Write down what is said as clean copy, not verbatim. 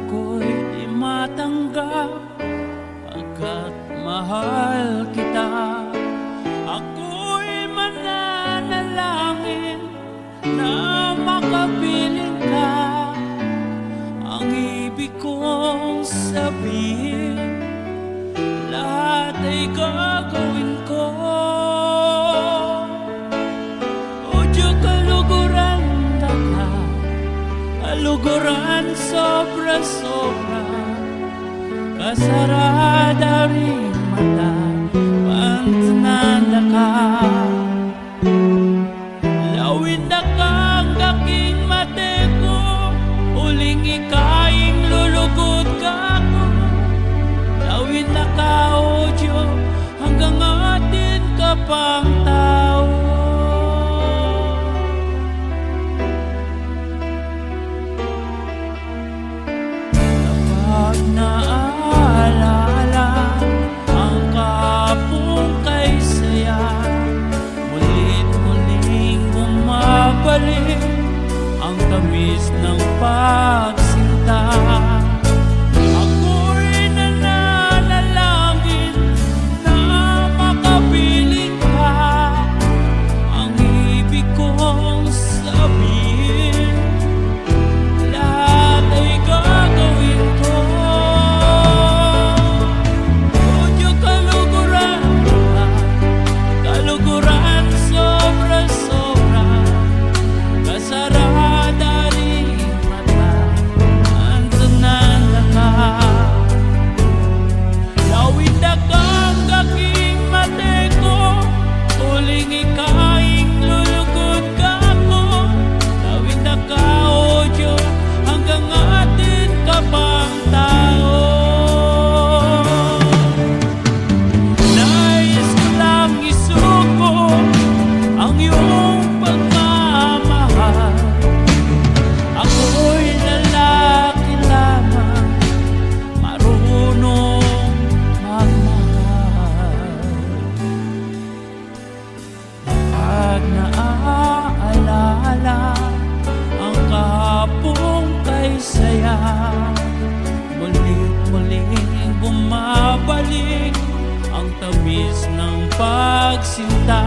Ako'y di matanggap pagkat mahal kita. Ako'y mananalangin na makapiling ka. Ang ibig kong sabihin, lahat ay gagawin ko. Udyo kaluguran taka, kaluguran sobra-sobra, kasarada rin mata, pantananda ka. Lawin na kang aking mate ko, uling ikaing lulugod ka ko. Lawin na ka, o Diyo, hanggang atin ka pang tao. Kapag naaalala ang kapong kay saya, mulit-muling bumabalik ang tamis ng pagsinta. Ako'y nananalangin na makapiling ka. Ang ibig kong sabihin, lahat ay gagawin ko. Udyo kaluguran ka, kaluguran sobra-sobra, kasarada rin mata, antananda ka. Lawin na kang aking mate ko, uling ikaing lulugod ka ko. Lawin na ka, o Diyo, hanggang atin ka pang tao. Nais ko lang isuko ang iyong pagmamahal. Ako'y lalaki lamang, marunong magmahal. Kapag naaalala ang kahapong kay saya, mulit-muling bumabalik ang tamis ng pagsinta.